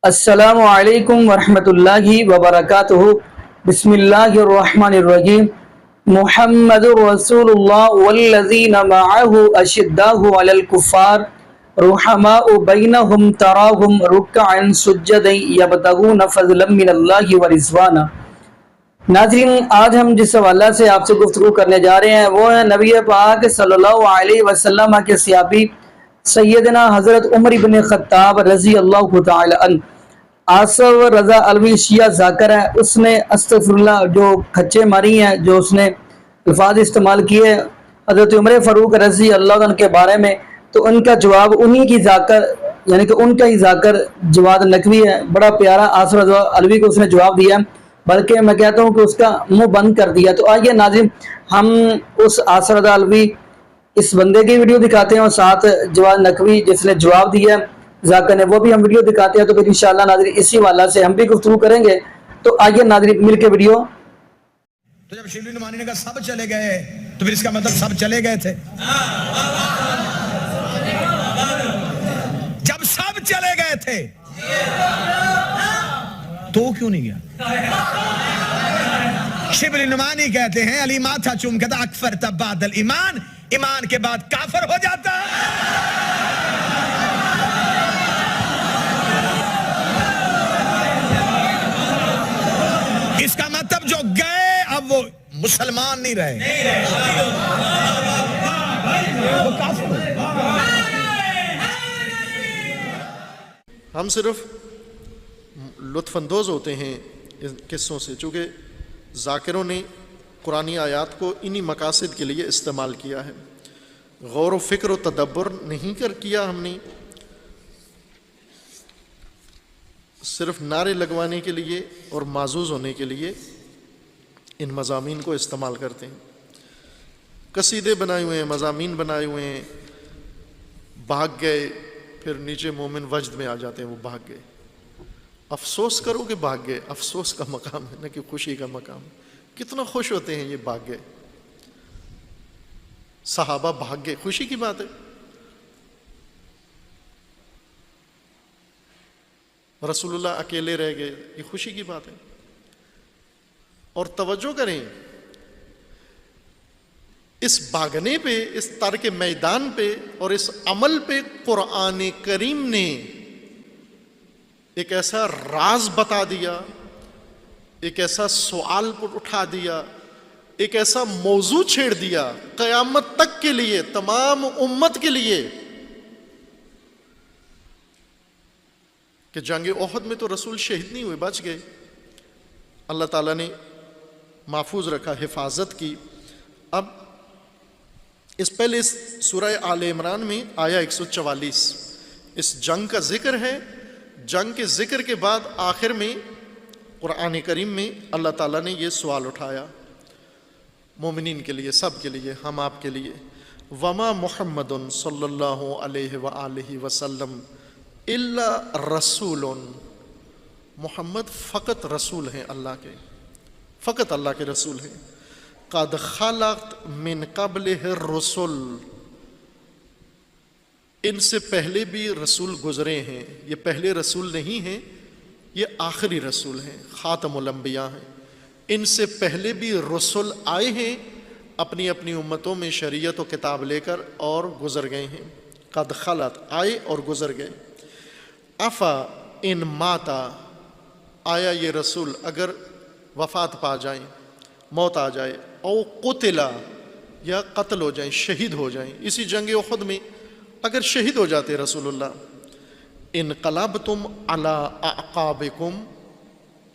السلام علیکم ورحمۃ اللہ وبرکاتہ۔ بسم اللہ الرحمن الرحیم۔ محمد رسول اللہ والذین معہ اشداء علی الکفار رحماء بینہم تراہم رکعا سجدا یبتغون فضلا من اللہ ورضوانا۔ ناظرین، آج ہم جس حوالہ سے آپ سے گفتگو کرنے جا رہے ہیں وہ ہے نبی پاک صلی اللہ علیہ وسلم کے صحابی سیدنا حضرت عمر بن خطاب رضی اللہ تعالی عنہ۔ آصف رضا علوی شیعہ ذاکر ہے، اس نے استغفر اللہ جو کھچے ماری ہیں، جو اس نے الفاظ استعمال کیے حضرت عمر فاروق رضی اللہ عنہ کے بارے میں، تو ان کا جواب انہی کی ذاکر یعنی کہ ان کا ہی ذاکر جواد نقوی ہے۔ بڑا پیارا آصف رضا علوی کو اس نے جواب دیا، بلکہ میں کہتا ہوں کہ اس کا منہ بند کر دیا۔ تو آئیے ناظرین، ہم اس آصف رضا علوی اس بندے کی ویڈیو دکھاتے ہیں اور ساتھ جواد نقوی جس نے جواب دیا ذاکر نے وہ بھی ہم ویڈیو دکھاتے ہیں۔ تو پھر انشاءاللہ ناظرین اسی والا سے ہم بھی گفتگو کریں گے۔ تو آئیے ناظرین مل کے ویڈیو۔ تو جب شبلی نعمانی نے کہا سب چلے گئے تو پھر اس کا مطلب سب چلے گئے تھے۔ جب سب چلے گئے تھے تو کیوں نہیں گیا؟ شبلی نعمانی کہتے ہیں علی ماتھا چوم کہتا اکفر تب بعد الایمان، ایمان کے بعد کافر ہو جاتا۔ اس کا مطلب جو گئے اب وہ مسلمان نہیں رہے، وہ کافر ہوئے۔ ہم صرف لطف اندوز ہوتے ہیں ان قصوں سے، چونکہ ذاکروں نے قرآنی آیات کو انہی مقاصد کے لیے استعمال کیا ہے۔ غور و فکر و تدبر نہیں کیا ہم نے، صرف نعرے لگوانے کے لیے اور معزوز ہونے کے لیے ان مضامین کو استعمال کرتے ہیں۔ قصیدے بنائے ہوئے ہیں، مضامین بنائے ہوئے ہیں، بھاگ گئے، پھر نیچے مومن وجد میں آ جاتے ہیں وہ بھاگ گئے۔ افسوس کرو کہ بھاگ گئے، افسوس کا مقام ہے نہ کہ خوشی کا مقام۔ کتنا خوش ہوتے ہیں یہ بھاگ گئے، صحابہ بھاگ گئے، خوشی کی بات ہے۔ رسول اللہ اکیلے رہ گئے، یہ خوشی کی بات ہے۔ اور توجہ کریں، اس بھاگنے پہ، اس ترک میدان پہ اور اس عمل پہ قرآن کریم نے ایک ایسا راز بتا دیا، ایک ایسا سوال اٹھا دیا، ایک ایسا موضوع چھیڑ دیا قیامت تک کے لیے، تمام امت کے لیے، کہ جنگ احد میں تو رسول شہید نہیں ہوئے، بچ گئے، اللہ تعالیٰ نے محفوظ رکھا، حفاظت کی۔ اب اس پہلے اس سورہ آل عمران میں آیا 144 اس جنگ کا ذکر ہے۔ جنگ کے ذکر کے بعد آخر میں قرآن کریم میں اللہ تعالیٰ نے یہ سوال اٹھایا مومنین کے لیے، سب کے لیے، ہم آپ کے لیے۔ وما محمد صلی اللہ علیہ وآلہ وسلم الا رسول، محمد فقط رسول ہیں اللہ کے، فقط اللہ کے رسول ہیں۔ قد خلت من قبلہ الرسل، ان سے پہلے بھی رسول گزرے ہیں، یہ پہلے رسول نہیں ہیں، یہ آخری رسول ہیں، خاتم الانبیاء ہیں۔ ان سے پہلے بھی رسول آئے ہیں اپنی اپنی امتوں میں شریعت و کتاب لے کر، اور گزر گئے ہیں۔ قد خلت، آئے اور گزر گئے۔ افا ان ماتا، آیا یہ رسول اگر وفات پا جائیں، موت آ جائے، او قتلا، یا قتل ہو جائیں، شہید ہو جائیں، اسی جنگ احد میں اگر شہید ہو جاتے رسول اللہ، انقلبتم علی اعقابکم،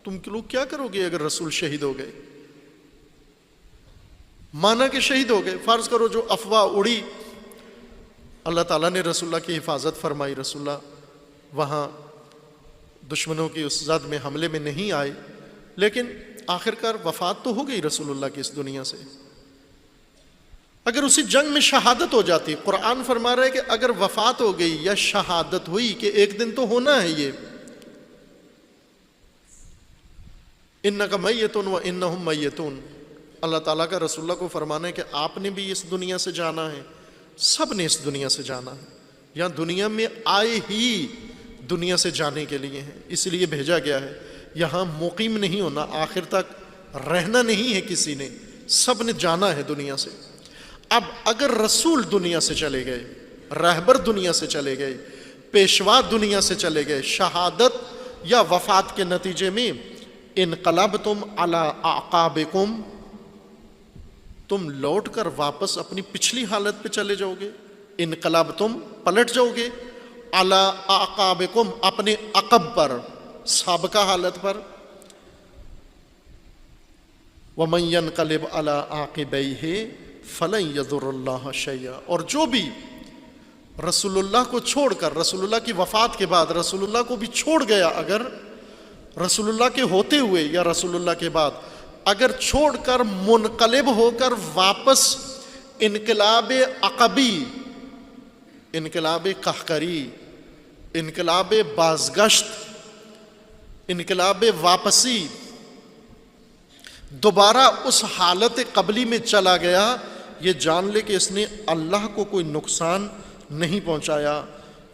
تم لوگ کیا کرو گے اگر رسول شہید ہو گئے؟ مانا کہ شہید ہو گئے، فرض کرو جو افواہ اڑی، اللہ تعالیٰ نے رسول اللہ کی حفاظت فرمائی، رسول اللہ وہاں دشمنوں کی اس زد میں حملے میں نہیں آئے، لیکن آخرکار وفات تو ہو گئی رسول اللہ کی اس دنیا سے۔ اگر اسی جنگ میں شہادت ہو جاتی، قرآن فرما رہا ہے کہ اگر وفات ہو گئی یا شہادت ہوئی، کہ ایک دن تو ہونا ہے یہ، انک میت و انہم میتون، اللہ تعالیٰ کا رسول اللہ کو فرمانا ہے کہ آپ نے بھی اس دنیا سے جانا ہے، سب نے اس دنیا سے جانا ہے، یہاں دنیا میں آئے ہی دنیا سے جانے کے لیے ہیں، اس لیے بھیجا گیا ہے۔ یہاں مقیم نہیں ہونا، آخر تک رہنا نہیں ہے کسی نے، سب نے جانا ہے دنیا سے۔ اب اگر رسول دنیا سے چلے گئے، رہبر دنیا سے چلے گئے، پیشوا دنیا سے چلے گئے، شہادت یا وفات کے نتیجے میں انقلبتم علی اعقابکم، تم لوٹ کر واپس اپنی پچھلی حالت پہ چلے جاؤ گے، انقلبتم پلٹ جاؤ گے، علی اعقابکم اپنے عقب پر، سابقہ حالت پر، وَمَن يَنْقَلِبْ عَلَىٰ عَاقِبَيْهِ فَلَن يَضُرَّ اللَّهَ شَيْئًا، اور جو بھی رسول اللہ کو چھوڑ کر، رسول اللہ کی وفات کے بعد رسول اللہ کو بھی چھوڑ گیا، اگر رسول اللہ کے ہوتے ہوئے یا رسول اللہ کے بعد اگر چھوڑ کر منقلب ہو کر واپس انقلاب عقبی، انقلاب قہقری، انقلاب بازگشت، انقلاب واپسی، دوبارہ اس حالت قبلی میں چلا گیا، یہ جان لے کہ اس نے اللہ کو کوئی نقصان نہیں پہنچایا۔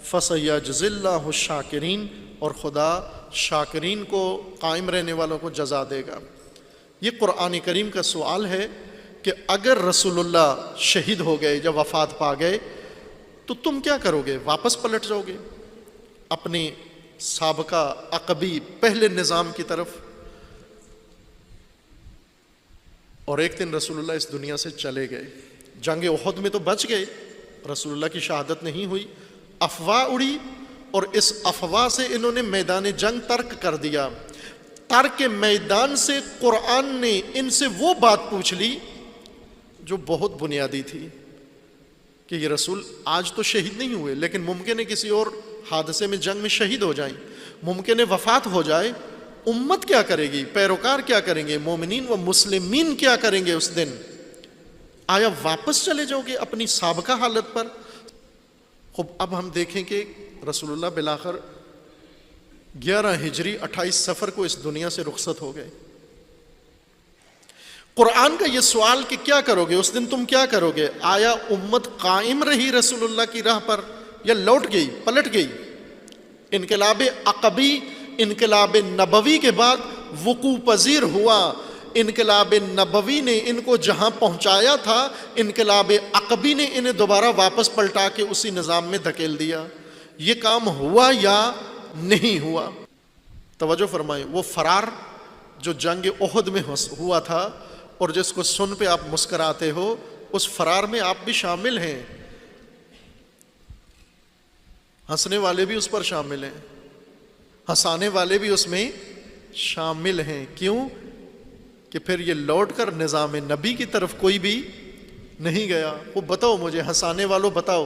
فَسَيَجْزِي اللَّهُ الشَّاكِرِينَ، اور خدا شاکرین کو، قائم رہنے والوں کو جزا دے گا۔ یہ قرآن کریم کا سوال ہے کہ اگر رسول اللہ شہید ہو گئے یا وفات پا گئے تو تم کیا کرو گے؟ واپس پلٹ جاؤ گے اپنے سابقہ عقبی پہلے نظام کی طرف؟ اور ایک دن رسول اللہ اس دنیا سے چلے گئے، جنگ احد میں تو بچ گئے، رسول اللہ کی شہادت نہیں ہوئی، افواہ اڑی، اور اس افواہ سے انہوں نے میدان جنگ ترک کر دیا۔ ترک میدان سے قرآن نے ان سے وہ بات پوچھ لی جو بہت بنیادی تھی کہ یہ رسول آج تو شہید نہیں ہوئے، لیکن ممکن ہے کسی اور حادثے میں جنگ میں شہید ہو جائیں، ممکن ہے وفات ہو جائے، امت کیا کرے گی؟ پیروکار کیا کریں گے؟ مومنین و مسلمین کیا کریں گے اس دن؟ آیا واپس چلے جاؤ گے اپنی سابقہ حالت پر؟ خوب اب ہم دیکھیں کہ رسول اللہ بالآخر 11 ہجری 28 صفر کو اس دنیا سے رخصت ہو گئے۔ قرآن کا یہ سوال کہ کیا کرو گے اس دن، تم کیا کرو گے؟ آیا امت قائم رہی رسول اللہ کی راہ پر یا لوٹ گئی، پلٹ گئی؟ انقلاب عقبی انقلاب نبوی کے بعد وقوع پذیر ہوا، انقلاب نبوی نے ان کو جہاں پہنچایا تھا، انقلاب عقبی نے انہیں دوبارہ واپس پلٹا کے اسی نظام میں دھکیل دیا۔ یہ کام ہوا یا نہیں ہوا؟ توجہ فرمائیں، وہ فرار جو جنگ احد میں ہوا تھا اور جس کو سن پہ آپ مسکراتے ہو، اس فرار میں آپ بھی شامل ہیں، ہنسنے والے بھی اس پر شامل ہیں، ہنسانے والے بھی اس میں شامل ہیں۔ کیوں؟ کہ پھر یہ لوٹ کر نظام نبی کی طرف کوئی بھی نہیں گیا۔ وہ بتاؤ مجھے، ہنسانے والوں بتاؤ،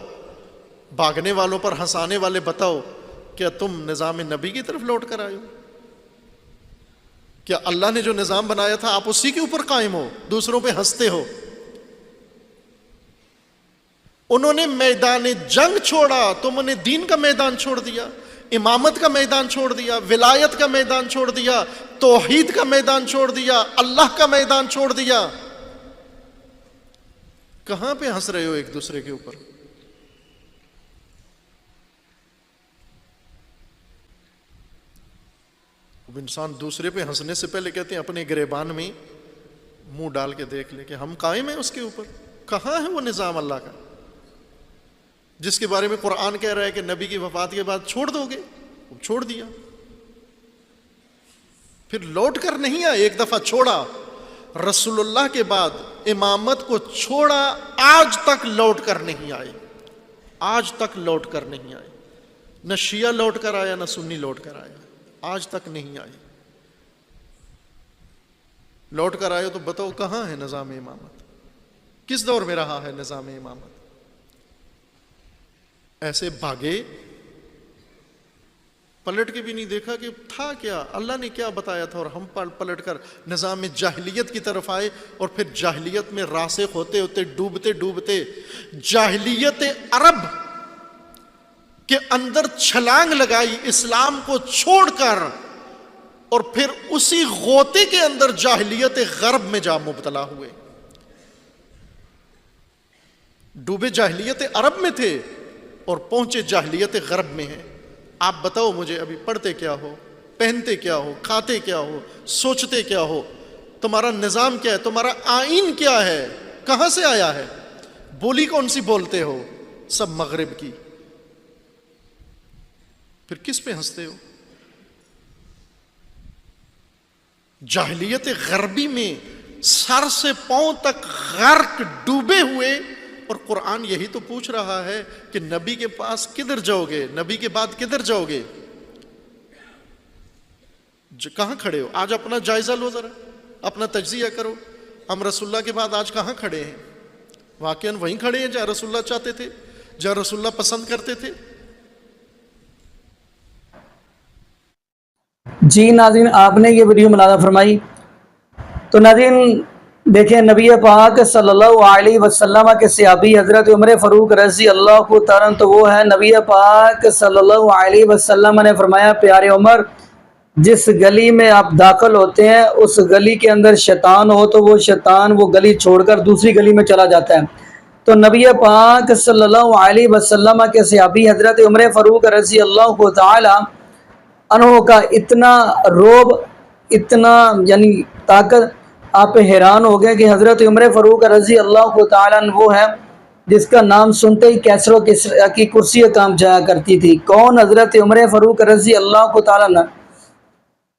بھاگنے والوں پر ہنسانے والے بتاؤ، کیا تم نظام نبی کی طرف لوٹ کر آئے ہو؟ کیا اللہ نے جو نظام بنایا تھا آپ اسی کے اوپر قائم ہو، دوسروں پہ ہنستے ہو؟ انہوں نے میدان جنگ چھوڑا، تم نے دین کا میدان چھوڑ دیا، امامت کا میدان چھوڑ دیا، ولایت کا میدان چھوڑ دیا، توحید کا میدان چھوڑ دیا، اللہ کا میدان چھوڑ دیا۔ کہاں پہ ہنس رہے ہو ایک دوسرے کے اوپر؟ اب انسان دوسرے پہ ہنسنے سے پہلے کہتے ہیں اپنے گریبان میں منہ ڈال کے دیکھ لے کہ ہم قائم ہیں اس کے اوپر۔ کہاں ہے وہ نظام اللہ کا جس کے بارے میں قرآن کہہ رہا ہے کہ نبی کی وفات کے بعد چھوڑ دو گے؟ چھوڑ دیا، پھر لوٹ کر نہیں آئے، ایک دفعہ چھوڑا، رسول اللہ کے بعد امامت کو چھوڑا، آج تک لوٹ کر نہیں آئے، آج تک لوٹ کر نہیں آئے، نہ شیعہ لوٹ کر آیا نہ سنی لوٹ کر آیا، آج تک نہیں آئے۔ لوٹ کر آئے تو بتاؤ کہاں ہے نظام امامت؟ کس دور میں رہا ہے نظام امامت؟ ایسے بھاگے، پلٹ کے بھی نہیں دیکھا کہ تھا کیا، اللہ نے کیا بتایا تھا، اور ہم پلٹ کر نظام جاہلیت کی طرف آئے، اور پھر جاہلیت میں راسخ ہوتے ہوتے ڈوبتے ڈوبتے جاہلیت عرب کے اندر چھلانگ لگائی اسلام کو چھوڑ کر، اور پھر اسی غوطے کے اندر جاہلیت غرب میں جا مبتلا ہوئے۔ ڈوبے جاہلیت عرب میں تھے اور پہنچے جاہلیت غرب میں ہیں۔ آپ بتاؤ مجھے ابھی پڑھتے کیا ہو، پہنتے کیا ہو، کھاتے کیا ہو، سوچتے کیا ہو، تمہارا نظام کیا ہے، تمہارا آئین کیا ہے، کہاں سے آیا ہے، بولی کون سی بولتے ہو، سب مغرب کی، پھر کس پہ ہنستے ہو؟ جاہلیت غربی میں سر سے پاؤں تک غرق ڈوبے ہوئے، اور قرآن یہی تو پوچھ رہا ہے کہ نبی کے پاس کدھر جاؤ گے، نبی کے بعد کدھر جاؤ گے، کہاں کھڑے ہو؟ آج اپنا جائزہ لو، ذرا اپنا تجزیہ کرو، ہم رسول اللہ کے بعد آج کہاں کھڑے ہیں؟ واقعاً وہیں کھڑے ہیں جہاں رسول اللہ چاہتے تھے، جہاں رسول اللہ پسند کرتے تھے؟ جی ناظرین، آپ نے یہ ویڈیو ملاحظہ فرمائی تو ناظرین دیکھیں، نبی پاک صلی اللہ علیہ وسلم کے صحابی حضرت عمر فاروق رضی اللہ تعالیٰ تو وہ ہے، نبی پاک صلی اللہ علیہ وسلم نے فرمایا، پیارے عمر، جس گلی میں آپ داخل ہوتے ہیں اس گلی کے اندر شیطان ہو تو وہ شیطان وہ گلی چھوڑ کر دوسری گلی میں چلا جاتا ہے۔ تو نبی پاک صلی اللہ علیہ وسلم کے صحابی حضرت عمر فاروق رضی اللہ تعالی عنہ کا اتنا روب، اتنا یعنی طاقت، آپ حیران ہو گئے کہ حضرت عمر فاروق رضی اللہ تعالیٰ عنہ وہ ہے جس کا نام سنتے ہی کیسروں کی کرسی کام جایا کرتی تھی۔ کون؟ حضرت عمر فاروق رضی اللہ تعالیٰ عنہ،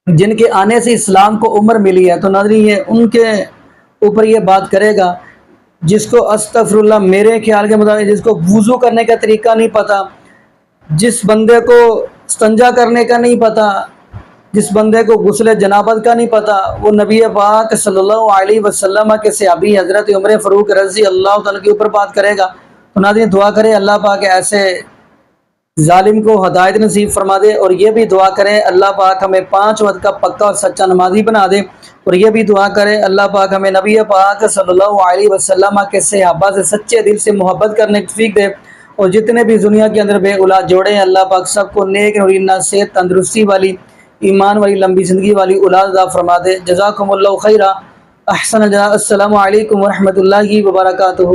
جن کے آنے سے اسلام کو عمر ملی ہے۔ تو ناظرین یہ ان کے اوپر یہ بات کرے گا جس کو استغفر اللہ، میرے خیال کے مطابق جس کو وضو کرنے کا طریقہ نہیں پتہ، جس بندے کو استنجا کرنے کا نہیں پتہ، جس بندے کو غسل جنابت کا نہیں پتہ، وہ نبی پاک صلی اللہ علیہ وسلم کے صحابی حضرت عمر فاروق رضی اللہ تعالیٰ کے اوپر بات کرے گا۔ تو ناظرین دعا کریں اللہ پاک ایسے ظالم کو ہدایت نصیب فرما دے، اور یہ بھی دعا کریں اللہ پاک ہمیں 5 وقت کا پکا اور سچا نمازی بنا دے، اور یہ بھی دعا کریں اللہ پاک ہمیں نبی پاک صلی اللہ علیہ وسلم کے صحابہ سے سچے دل سے محبت کرنے کی توفیق دے، اور جتنے بھی دنیا کے اندر بے اولاد جوڑے ہیں اللہ پاک سب کو نیک نورینہ صحت تندرستی والی، ایمان والی، لمبی زندگی والی اولاد عطا فرما دے۔ جزاکم اللہ خیرہ، احسن الجزاء۔ السلام علیکم ورحمۃ اللہ وبرکاتہ۔